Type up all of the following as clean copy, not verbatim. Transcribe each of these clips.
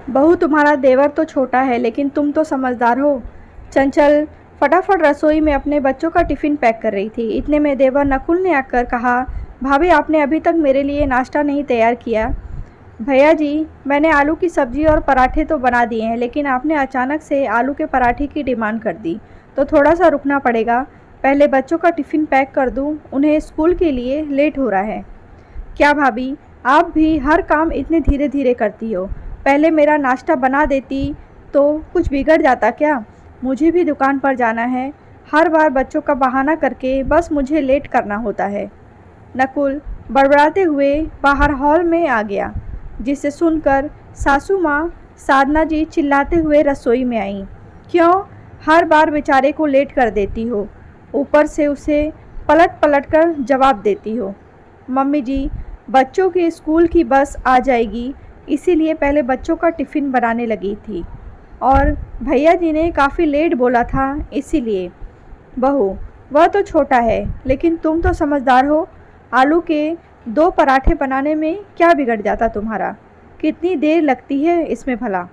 बहू, तुम्हारा देवर तो छोटा है लेकिन तुम तो समझदार हो। चंचल फटाफट रसोई में अपने बच्चों का टिफ़िन पैक कर रही थी। इतने में देवर नकुल ने आकर कहा, भाभी आपने अभी तक मेरे लिए नाश्ता नहीं तैयार किया। भैया जी, मैंने आलू की सब्ज़ी और पराठे तो बना दिए हैं, लेकिन आपने अचानक से आलू के पराठे की डिमांड कर दी, तो थोड़ा सा रुकना पड़ेगा। पहले बच्चों का टिफ़िन पैक कर दूँ, उन्हें स्कूल के लिए लेट हो रहा है। क्या भाभी, आप भी हर काम इतने धीरे धीरे करती हो? पहले मेरा नाश्ता बना देती तो कुछ बिगड़ जाता क्या? मुझे भी दुकान पर जाना है। हर बार बच्चों का बहाना करके बस मुझे लेट करना होता है। नकुल बड़बड़ाते हुए बाहर हॉल में आ गया, जिसे सुनकर सासू माँ साधना जी चिल्लाते हुए रसोई में आईं। क्यों हर बार बेचारे को लेट कर देती हो? ऊपर से उसे पलट पलट कर जवाब देती हो। मम्मी जी, बच्चों के स्कूल की बस आ जाएगी, इसीलिए पहले बच्चों का टिफ़िन बनाने लगी थी, और भैया जी ने काफ़ी लेट बोला था इसीलिए। बहू, वह तो छोटा है लेकिन तुम तो समझदार हो। आलू के 2 पराठे बनाने में क्या बिगड़ जाता तुम्हारा? कितनी देर लगती है इसमें भला?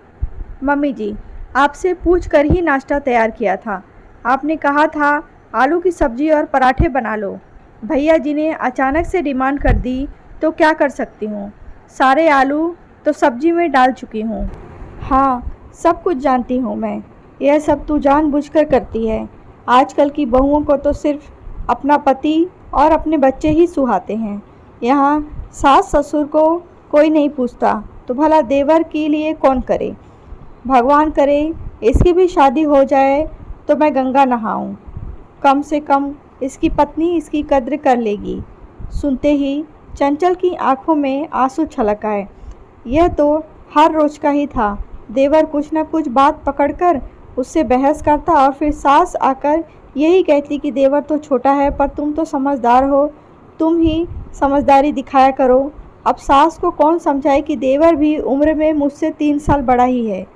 मम्मी जी, आपसे पूछ कर ही नाश्ता तैयार किया था। आपने कहा था आलू की सब्ज़ी और पराठे बना लो। भैया जी ने अचानक से डिमांड कर दी तो क्या कर सकती हूँ? सारे आलू तो सब्जी में डाल चुकी हूँ। हाँ, सब कुछ जानती हूँ मैं। यह सब तू जानबूझकर करती है। आजकल की बहुओं को तो सिर्फ अपना पति और अपने बच्चे ही सुहाते हैं। यहाँ सास ससुर को कोई नहीं पूछता तो भला देवर के लिए कौन करे? भगवान करे इसकी भी शादी हो जाए तो मैं गंगा नहाऊं। कम से कम इसकी पत्नी इसकी कद्र कर लेगी। सुनते ही चंचल की आंखों में आंसू छलक आए। यह तो हर रोज का ही था। देवर कुछ न कुछ बात पकड़कर उससे बहस करता और फिर सास आकर यही कहती कि देवर तो छोटा है पर तुम तो समझदार हो, तुम ही समझदारी दिखाया करो। अब सास को कौन समझाए कि देवर भी उम्र में मुझसे 3 साल बड़ा ही है,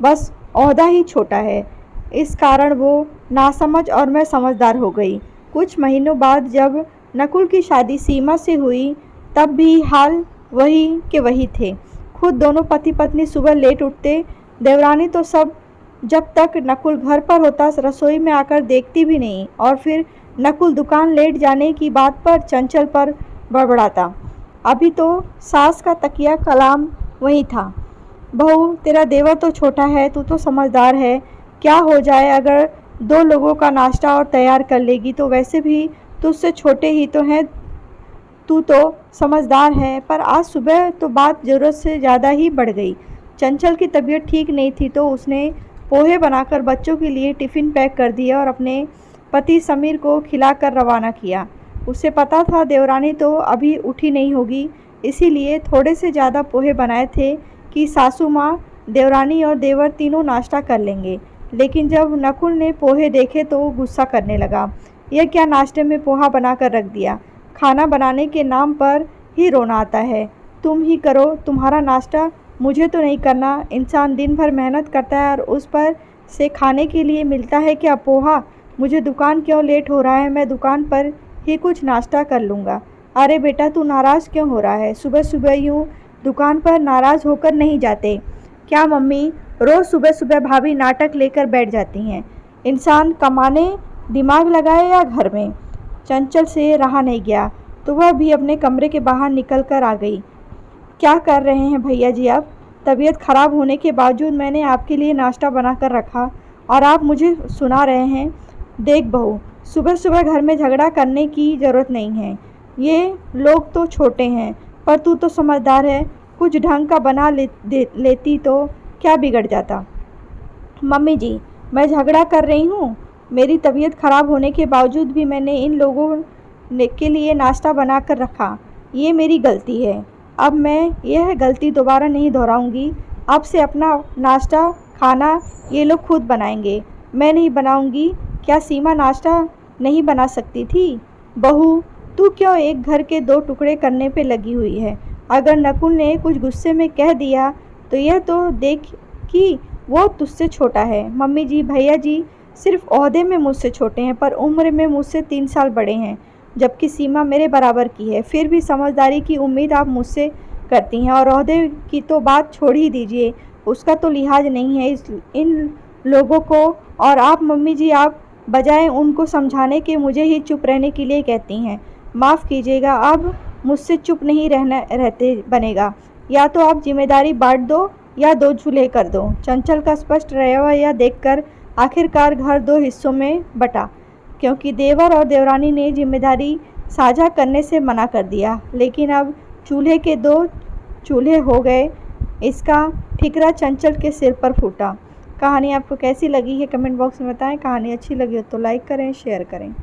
बस ओहदा ही छोटा है। इस कारण वो नासमझ और मैं समझदार हो गई। कुछ महीनों बाद जब नकुल की शादी सीमा से हुई, तब भी हाल वही के वही थे। खुद दोनों पति पत्नी सुबह लेट उठते। देवरानी तो सब जब तक नकुल घर पर होता रसोई में आकर देखती भी नहीं, और फिर नकुल दुकान लेट जाने की बात पर चंचल पर बड़बड़ाता। अभी तो सास का तकिया कलाम वही था, बहू तेरा देवर तो छोटा है, तू तो समझदार है। क्या हो जाए अगर 2 लोगों का नाश्ता और तैयार कर लेगी, तो वैसे भी तुझसे छोटे ही तो हैं, तू तो समझदार है। पर आज सुबह तो बात ज़रूरत से ज़्यादा ही बढ़ गई। चंचल की तबीयत ठीक नहीं थी तो उसने पोहे बनाकर बच्चों के लिए टिफ़िन पैक कर दिया और अपने पति समीर को खिलाकर रवाना किया। उसे पता था देवरानी तो अभी उठी नहीं होगी, इसीलिए थोड़े से ज़्यादा पोहे बनाए थे कि सासू माँ, देवरानी और देवर तीनों नाश्ता कर लेंगे। लेकिन जब नकुल ने पोहे देखे तो वो गुस्सा करने लगा। यह क्या नाश्ते में पोहा बनाकर रख दिया? खाना बनाने के नाम पर ही रोना आता है। तुम ही करो, तुम्हारा नाश्ता मुझे तो नहीं करना। इंसान दिन भर मेहनत करता है और उस पर से खाने के लिए मिलता है क्या पोहा? मुझे दुकान क्यों लेट हो रहा है, मैं दुकान पर ही कुछ नाश्ता कर लूँगा। अरे बेटा, तू नाराज़ क्यों हो रहा है? सुबह सुबह यूँ दुकान पर नाराज़ होकर नहीं जाते क्या मम्मी? रोज़ सुबह सुबह भाभी नाटक लेकर बैठ जाती हैं। इंसान कमाने दिमाग लगाए या घर में? चंचल से रहा नहीं गया तो वह भी अपने कमरे के बाहर निकल कर आ गई। क्या कर रहे हैं भैया जी आप? तबीयत ख़राब होने के बावजूद मैंने आपके लिए नाश्ता बना कर रखा और आप मुझे सुना रहे हैं। देख बहू, सुबह सुबह घर में झगड़ा करने की ज़रूरत नहीं है। ये लोग तो छोटे हैं पर तू तो समझदार है, कुछ ढंग का बना लेती तो क्या बिगड़ जाता। मम्मी जी, मैं झगड़ा कर रही हूँ? मेरी तबीयत ख़राब होने के बावजूद भी मैंने इन लोगों के लिए नाश्ता बना कर रखा, ये मेरी गलती है। अब मैं यह गलती दोबारा नहीं दोहराऊंगी। अब से अपना नाश्ता खाना ये लोग खुद बनाएंगे, मैं नहीं बनाऊंगी। क्या सीमा नाश्ता नहीं बना सकती थी? बहू, तू क्यों एक घर के 2 टुकड़े करने पे लगी हुई है? अगर नकुल ने कुछ गुस्से में कह दिया तो यह तो देख कि वो तुझसे छोटा है। मम्मी जी, भैया जी सिर्फ ओहदे में मुझसे छोटे हैं पर उम्र में मुझसे 3 साल बड़े हैं, जबकि सीमा मेरे बराबर की है। फिर भी समझदारी की उम्मीद आप मुझसे करती हैं। और ओहदे की तो बात छोड़ ही दीजिए, उसका तो लिहाज नहीं है इन लोगों को। और आप मम्मी जी, आप बजाय उनको समझाने के मुझे ही चुप रहने के लिए कहती हैं। माफ़ कीजिएगा, अब मुझसे चुप नहीं रहते बनेगा। या तो आप जिम्मेदारी बांट दो या 2 चूल्हे कर दो। चंचल का स्पष्ट रवैया देखकर आखिरकार घर 2 हिस्सों में बटा, क्योंकि देवर और देवरानी ने जिम्मेदारी साझा करने से मना कर दिया। लेकिन अब चूल्हे के 2 चूल्हे हो गए, इसका ठिकरा चंचल के सिर पर फूटा। कहानी आपको कैसी लगी है कमेंट बॉक्स में बताएं। कहानी अच्छी लगी हो तो लाइक करें, शेयर करें।